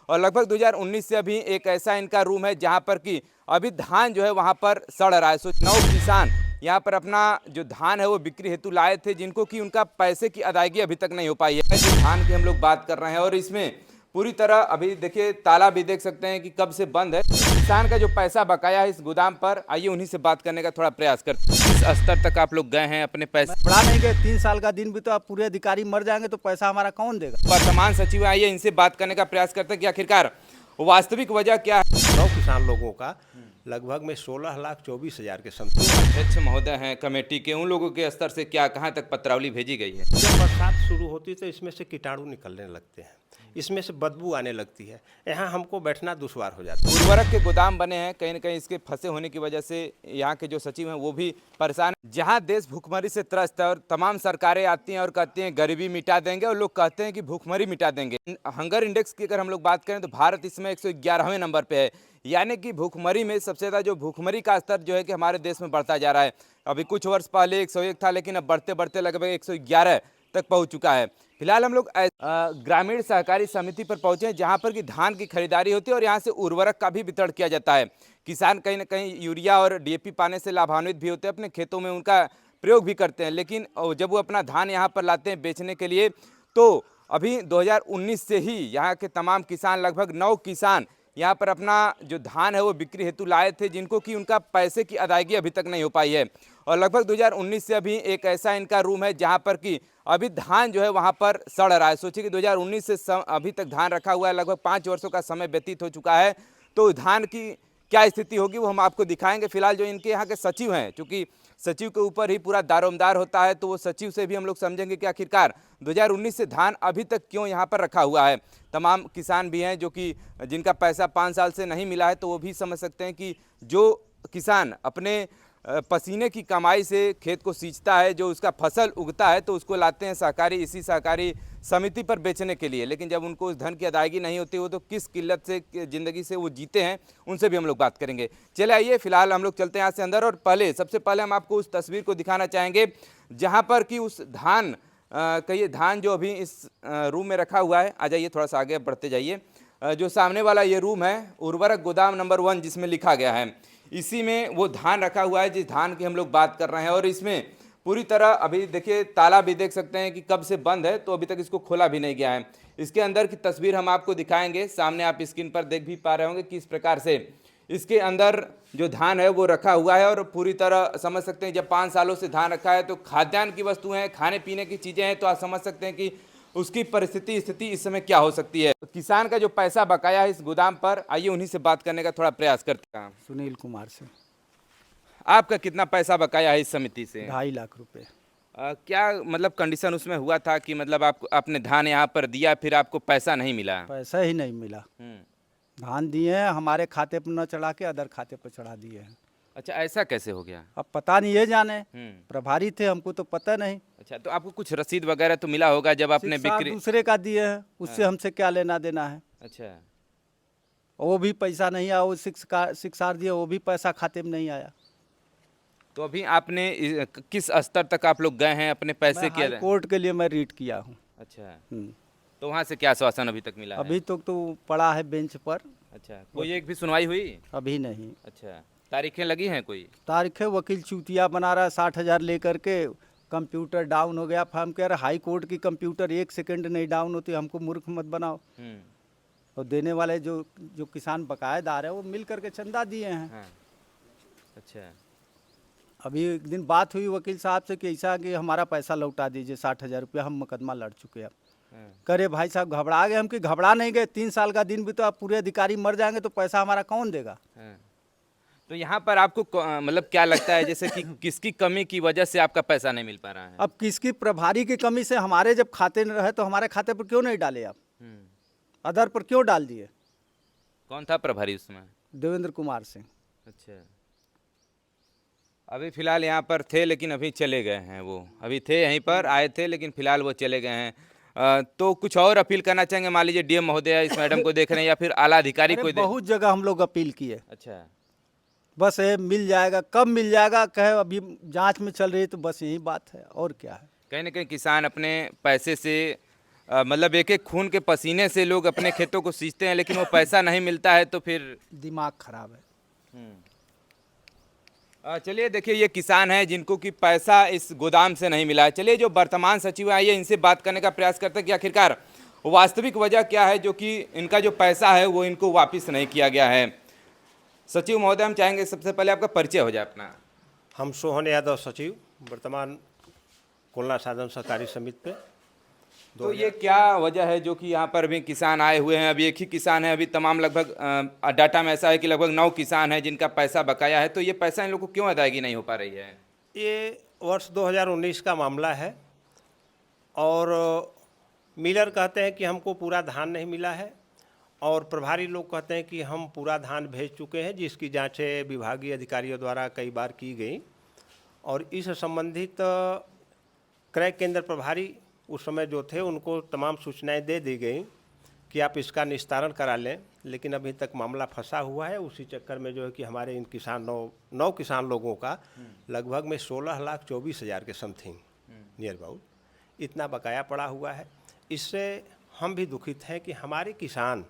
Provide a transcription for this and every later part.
और लगभग 2019 से अभी एक ऐसा इनका रूम है जहां पर कि अभी धान जो है वहां पर सड़ रहा है। सो 9 किसान यहाँ पर अपना जो धान है वो बिक्री हेतु लाए थे, जिनको कि उनका पैसे की अदायगी अभी तक नहीं हो पाई है। जो धान की हम लोग बात कर रहे हैं और इसमें पूरी तरह अभी देखिए ताला भी देख सकते हैं कि कब से बंद है। किसान का जो पैसा बकाया है इस गोदाम पर, आइए उन्हीं से बात करने का थोड़ा प्रयास करते हैं। किस स्तर तक आप लोग गए हैं अपने पैसे बढ़ा नहीं गए? 3 साल का दिन भी तो आप पूरे अधिकारी मर जाएंगे तो पैसा हमारा कौन देगा? वर्तमान सचिव, आइए इनसे बात करने का प्रयास करते हैं कि आखिरकार वास्तविक वजह क्या है। 9 किसान लोगों का लगभग में 16,24,000 के समथिंग। अध्यक्ष महोदय हैं कमेटी के, उन लोगों के स्तर से क्या कहां तक पत्रावली भेजी गई है? जब बरसात शुरू होती है तो इसमें से कीटाणु निकलने लगते हैं, इसमें से बदबू आने लगती है, यहाँ हमको बैठना दुश्वार हो जाता है। उर्वरक के गोदाम बने हैं, कहीं न कहीं इसके फंसे होने की वजह से यहाँ के जो सचिव हैं वो भी परेशान हैं। जहाँ देश भूखमरी से त्रस्त है और तमाम सरकारें आती हैं और कहती हैं गरीबी मिटा देंगे, और लोग कहते हैं कि भूखमरी मिटा देंगे। हंगर इंडेक्स की अगर हम लोग बात करें तो भारत इसमें 111वें नंबर पे है, यानी कि भूखमरी में सबसे ज़्यादा जो भूखमरी का स्तर जो है कि हमारे देश में बढ़ता जा रहा है। अभी कुछ वर्ष पहले 101 था, लेकिन अब बढ़ते बढ़ते लगभग 111 तक पहुंच चुका है। फिलहाल हम लोग ग्रामीण सहकारी समिति पर पहुंचे हैं, जहां पर कि धान की खरीदारी होती है और यहां से उर्वरक का भी वितरण किया जाता है। किसान कहीं ना कहीं यूरिया और डीएपी पाने से लाभान्वित भी होते हैं, अपने खेतों में उनका प्रयोग भी करते हैं, लेकिन जब वो अपना धान यहाँ पर लाते हैं बेचने के लिए, तो अभी 2019 से ही यहाँ के तमाम किसान, लगभग 9 किसान यहाँ पर अपना जो धान है वो बिक्री हेतु लाए थे, जिनको कि उनका पैसे की अदायगी अभी तक नहीं हो पाई है। और लगभग 2019 से अभी एक ऐसा इनका रूम है जहाँ पर कि अभी धान जो है वहाँ पर सड़ रहा है। सोचिए कि 2019 से अभी तक धान रखा हुआ है, लगभग 5 वर्षों का समय व्यतीत हो चुका है, तो धान की क्या स्थिति होगी वो हम आपको दिखाएंगे। फिलहाल जो इनके यहाँ के सचिव हैं, चूँकि सचिव के ऊपर ही पूरा दारोमदार होता है, तो वो सचिव से भी हम लोग समझेंगे कि आखिरकार 2019 से धान अभी तक क्यों यहाँ पर रखा हुआ है। तमाम किसान भी हैं जो कि जिनका पैसा 5 साल से नहीं मिला है, तो वो भी समझ सकते हैं कि जो किसान अपने पसीने की कमाई से खेत को सींचता है, जो उसका फसल उगता है, तो उसको लाते हैं इसी सहकारी समिति पर बेचने के लिए, लेकिन जब उनको उस धन की अदायगी नहीं होती, वो तो किस किल्लत से ज़िंदगी से वो जीते हैं, उनसे भी हम लोग बात करेंगे। चले आइए, फिलहाल हम लोग चलते हैं यहाँ से अंदर, और सबसे पहले हम आपको उस तस्वीर को दिखाना चाहेंगे जहाँ पर कि उस धान कहिए धान जो अभी इस रूम में रखा हुआ है। आ जाइए, थोड़ा सा आगे बढ़ते जाइए। जो सामने वाला ये रूम है उर्वरक गोदाम नंबर 1 जिसमें लिखा गया है, इसी में वो धान रखा हुआ है जिस धान की हम लोग बात कर रहे हैं। और इसमें पूरी तरह अभी देखिए ताला भी देख सकते हैं कि कब से बंद है, तो अभी तक इसको खोला भी नहीं गया है। इसके अंदर की तस्वीर हम आपको दिखाएंगे, सामने आप स्क्रीन पर देख भी पा रहे होंगे कि इस प्रकार से इसके अंदर जो धान है वो रखा हुआ है। और पूरी तरह समझ सकते हैं, जब 5 सालों से धान रखा है तो खाद्यान्न की वस्तुएं हैं, खाने पीने की चीज़ें हैं, तो आप समझ सकते हैं कि उसकी स्थिति इस समय क्या हो सकती है। किसान का जो पैसा बकाया है इस गोदाम पर, आइए उन्हीं से बात करने का थोड़ा प्रयास करते हैं। सुनील कुमार से। आपका कितना पैसा बकाया है इस समिति से? 2.5 लाख रुपए। क्या मतलब कंडीशन उसमें हुआ था कि मतलब आपने धान यहाँ पर दिया, फिर आपको पैसा नहीं मिला? पैसा ही नहीं मिला। धान दिए हैं, हमारे खाते पर न चढ़ा के अदर खाते पर चढ़ा दिए हैं। अच्छा, ऐसा कैसे हो गया? अब पता नहीं, ये जाने, प्रभारी थे, हमको तो पता नहीं। अच्छा, तो आपको कुछ रसीद वगैरह तो मिला होगा जब आपने बिक्री? दूसरे का दिए हैं, उससे हमसे क्या लेना देना है। अच्छा, वो भी पैसा नहीं आया, वो शिक्षार दिए, वो भी पैसा खाते में नहीं आया। तो अभी आपने किस स्तर तक आप लोग गए हैं अपने पैसे के? कोर्ट के लिए मैं रीट किया हूँ। अच्छा, तो वहाँ से क्या आश्वासन अभी तक मिला? अभी तक तो पड़ा है बेंच पर। अच्छा, कोई एक भी सुनवाई हुई? अभी नहीं। अच्छा, तारीखें लगी हैं कोई? तारीखें वकील चूतिया बना रहा है, 60,000 लेकर के। कंप्यूटर डाउन हो गया, हम कह रहे हाई कोर्ट की कंप्यूटर 1 सेकंड नहीं डाउन होती, हमको मूर्ख मत बनाओ। और देने वाले जो किसान बकायेदार है वो मिल करके चंदा दिए हैं। हाँ। अच्छा, अभी एक दिन बात हुई वकील साहब से कि ऐसा कि हमारा पैसा लौटा दीजिए 60,000 रुपया, हम मुकदमा लड़ चुके हैं। करे भाई साहब घबरा गए हम, कि घबरा नहीं गए, 3 साल का दिन भी तो आप पूरे अधिकारी मर जाएंगे तो पैसा हमारा कौन देगा। तो यहाँ पर आपको मतलब क्या लगता है, जैसे कि किसकी कमी की वजह से आपका पैसा नहीं मिल पा रहा है? अब किसकी प्रभारी की कमी से, हमारे जब खाते में रहे तो हमारे खाते पर क्यों नहीं डाले आप? अदर पर क्यों डाल दिए? कौन था प्रभारी उसमें? देवेंद्र कुमार सिंह। अच्छा, अभी फिलहाल यहाँ पर थे लेकिन अभी चले गए हैं। वो अभी थे यहीं पर, आए थे लेकिन फिलहाल वो चले गए हैं। तो कुछ और अपील करना चाहेंगे? मान लीजिए डीएम महोदय इस मैडम को देख रहे हैं या फिर आला अधिकारी को बहुत जगह हम लोग अपील किए। अच्छा, बस ये मिल जाएगा, कब मिल जाएगा कहे, अभी जांच में चल रही है, तो बस यही बात है, और क्या है। कहीं ना कहीं किसान अपने पैसे से मतलब एक एक खून के पसीने से लोग अपने खेतों को सींचते हैं, लेकिन वो पैसा नहीं मिलता है तो फिर दिमाग खराब है। चलिए देखिए, ये किसान हैं जिनको कि पैसा इस गोदाम से नहीं मिला है। चलिए जो वर्तमान सचिव आइए इनसे बात करने का प्रयास करते हैं कि आखिरकार वास्तविक वजह क्या है जो कि इनका जो पैसा है वो इनको वापस नहीं किया गया है। सचिव महोदय, हम चाहेंगे सबसे पहले आपका परिचय हो जाए अपना। हम सोहन यादव सचिव, वर्तमान खुलना साधन सहकारी समिति पे। तो ये क्या वजह है जो कि यहाँ पर अभी किसान आए हुए हैं? अभी एक ही किसान है, अभी तमाम लगभग डाटा में ऐसा है कि लगभग 9 किसान हैं जिनका पैसा बकाया है, तो ये पैसा इन लोगों को क्यों अदायगी नहीं हो पा रही है? ये वर्ष 2019 का मामला है और मिलर कहते हैं कि हमको पूरा धान नहीं मिला है और प्रभारी लोग कहते हैं कि हम पूरा धान भेज चुके हैं, जिसकी जांचें विभागीय अधिकारियों द्वारा कई बार की गई और इस संबंधित क्रय केंद्र प्रभारी उस समय जो थे उनको तमाम सूचनाएं दे दी गई कि आप इसका निस्तारण करा लें, लेकिन अभी तक मामला फंसा हुआ है। उसी चक्कर में जो है कि हमारे इन नौ किसान लोगों का लगभग में 16,24,000 के समथिंग नियर अबाउट इतना बकाया पड़ा हुआ है। इससे हम भी दुखित हैं कि हमारे किसान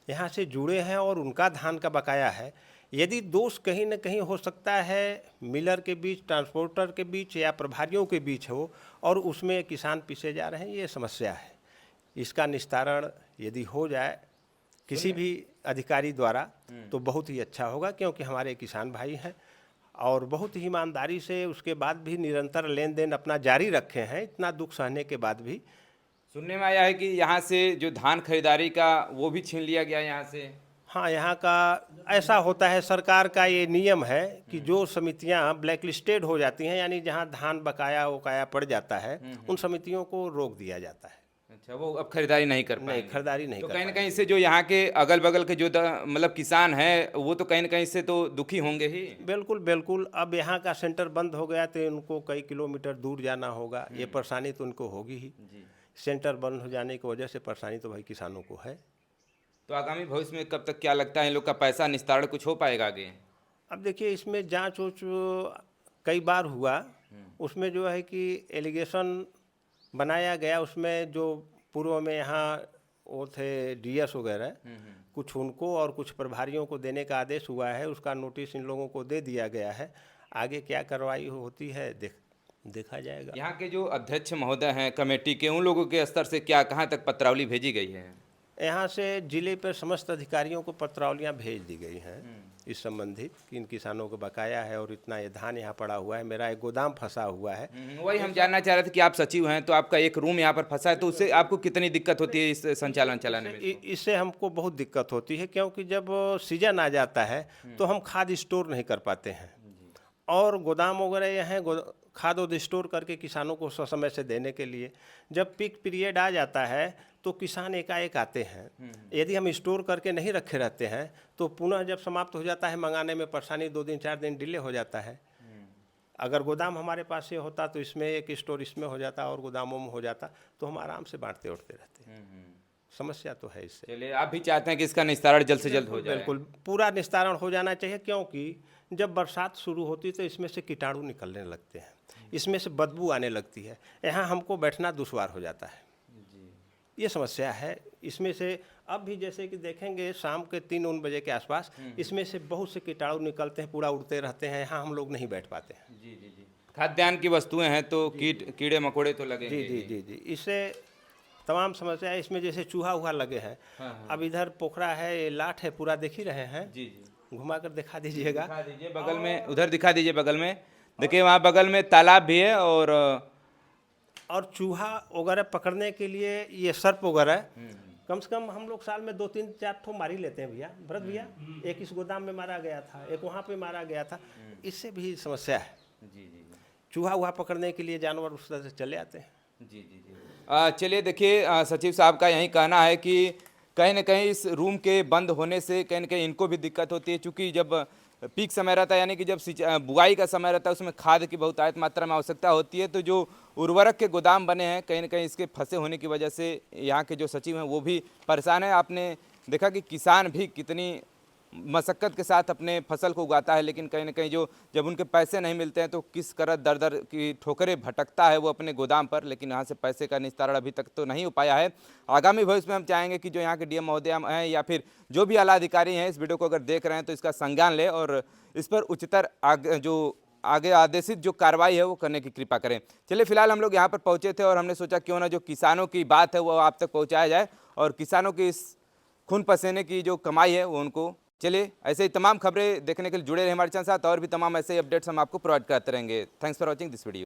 यहाँ से जुड़े हैं और उनका धान का बकाया है। यदि दोष कहीं न कहीं हो सकता है मिलर के बीच, ट्रांसपोर्टर के बीच या प्रभारियों के बीच हो और उसमें किसान पीछे जा रहे हैं, ये समस्या है। इसका निस्तारण यदि हो जाए किसी भी अधिकारी द्वारा तो बहुत ही अच्छा होगा, क्योंकि हमारे किसान भाई हैं और बहुत ही ईमानदारी से उसके बाद भी निरंतर लेन देन अपना जारी रखे हैं, इतना दुख सहने के बाद भी। सुनने में आया है कि यहाँ से जो धान खरीदारी का वो भी छीन लिया गया यहाँ से। हाँ, यहाँ का ऐसा होता है, सरकार का ये नियम है कि जो समितियाँ ब्लैक लिस्टेड हो जाती हैं, यानी जहाँ धान बकाया वकाया पड़ जाता है, उन समितियों को रोक दिया जाता है। अच्छा, वो अब खरीदारी नहीं कर पाएंगे। खरीदारी नहीं तो कर कहीं ना पाएंगे। कहीं से जो यहाँ के अगल बगल के जो मतलब किसान हैं वो तो कहीं ना कहीं से तो दुखी होंगे ही। बिल्कुल बिल्कुल। अब यहाँ का सेंटर बंद हो गया तो उनको कई किलोमीटर दूर जाना होगा, ये परेशानी तो उनको होगी ही। सेंटर बंद हो जाने की वजह से परेशानी तो भाई किसानों को है। तो आगामी भविष्य में कब तक क्या लगता है इन लोग का पैसा निस्तारण कुछ हो पाएगा आगे? अब देखिए, इसमें जांच उच कई बार हुआ, उसमें जो है कि एलिगेशन बनाया गया, उसमें जो पूर्व में यहाँ वो थे डीएस वगैरह, कुछ उनको और कुछ प्रभारियों को देने का आदेश हुआ है, उसका नोटिस इन लोगों को दे दिया गया है। आगे क्या कार्रवाई होती है देखा जाएगा। यहाँ के जो अध्यक्ष महोदय हैं कमेटी के, उन लोगों के स्तर से क्या कहाँ तक पत्रावली भेजी गई है? यहाँ से जिले पर समस्त अधिकारियों को पत्रावलियाँ भेज दी गई हैं इस संबंधित कि इन किसानों को बकाया है और इतना ये धान यहाँ पड़ा हुआ है, मेरा एक गोदाम फंसा हुआ है। वही हम जानना चाह रहे थे कि आप सचिव हैं तो आपका एक रूम यहाँ पर फंसा है, तो उससे आपको कितनी दिक्कत होती है इस संचालन चलाने में? इससे हमको बहुत दिक्कत होती है, क्योंकि जब सीजन आ जाता है तो हम खाद स्टोर नहीं कर पाते हैं और गोदाम वगैरह यहाँ खाद उद स्टोर करके किसानों को समय से देने के लिए जब पीक पीरियड आ जाता है तो किसान एकाएक आते हैं। यदि हम स्टोर करके नहीं रखे रहते हैं तो पुनः जब समाप्त हो जाता है मंगाने में परेशानी 2 दिन 4 दिन डिले हो जाता है। अगर गोदाम हमारे पास ये होता तो इसमें एक स्टोर इसमें हो जाता और गोदामों में हो जाता तो हम आराम से बांटते उठते रहते। समस्या तो है इससे। चलिए, आप भी चाहते हैं कि इसका निस्तारण जल्द से जल्द हो जाए? बिल्कुल, पूरा निस्तारण हो जाना चाहिए, क्योंकि जब बरसात शुरू होती है तो इसमें से कीटाणु निकलने लगते हैं, इसमें से बदबू आने लगती है, यहाँ हमको बैठना दुश्वार हो जाता है। ये समस्या है इसमें से। अब भी जैसे कि देखेंगे शाम के 3-4 बजे के आसपास इसमें से बहुत से कीटाणु निकलते हैं, पूरा उड़ते रहते हैं, यहाँ हम लोग नहीं बैठ पाते हैं। जी जी जी। खाद्यान्न की वस्तुएं हैं तो कीड़े मकोड़े तो लगेंगे। जी जी जी जी। इससे तमाम समस्या है। इसमें जैसे चूहा हुआ लगे हैं। अब इधर पोखरा है, ये लाट है, पूरा देख ही रहे हैं। जी जी, घुमा कर दिखा दीजिएगा। दिखा दीजिए बगल में, उधर दिखा दीजिए बगल में, देखिए वहाँ बगल में तालाब भी है और चूहा वगैरह पकड़ने के लिए ये सर्प वगैरह कम से कम हम लोग साल में 2-3-4 ठो मार ही लेते हैं भैया, भरत भैया। एक इस गोदाम में मारा गया था, एक वहाँ पे मारा गया था। इससे भी समस्या है। जी जी। चूहा वहाँ पकड़ने के लिए जानवर उस तरह से चले आते हैं। जी जी जी। चलिए देखिए, सचिव साहब का यही कहना है कि कहीं ना कहीं इस रूम के बंद होने से कहीं ना कहीं इनको भी दिक्कत होती है, क्योंकि जब पीक समय रहता है यानी कि जब बुआई का समय रहता है उसमें खाद की बहुत आयत मात्रा में आवश्यकता होती है, तो जो उर्वरक के गोदाम बने हैं कहीं ना कहीं इसके फंसे होने की वजह से यहाँ के जो सचिव हैं वो भी परेशान हैं। आपने देखा कि किसान भी कितनी मशक्क़त के साथ अपने फसल को उगाता है, लेकिन कहीं ना कहीं जो जब उनके पैसे नहीं मिलते हैं तो किस तरह दर दर की ठोकरें भटकता है वो अपने गोदाम पर, लेकिन यहाँ से पैसे का निस्तारण अभी तक तो नहीं हो पाया है। आगामी भविष्य में हम चाहेंगे कि जो यहाँ के डीएम महोदय हैं या फिर जो भी आला अधिकारी हैं इस वीडियो को अगर देख रहे हैं तो इसका संज्ञान लें और इस पर उच्चतर आगे आदेशित जो कार्रवाई है वो करने की कृपा करें। चलिए फिलहाल हम लोग यहाँ पर पहुँचे थे और हमने सोचा क्यों ना जो किसानों की बात है वो आप तक पहुँचाया जाए और किसानों की इस खून पसीने की जो कमाई है वो उनको। चलिए ऐसे ही तमाम खबरें देखने के लिए जुड़े रहे हमारे चैनल साथ और भी तमाम ऐसे अपडेट्स हम आपको प्रोवाइड करते रहेंगे। Thanks for watching this video.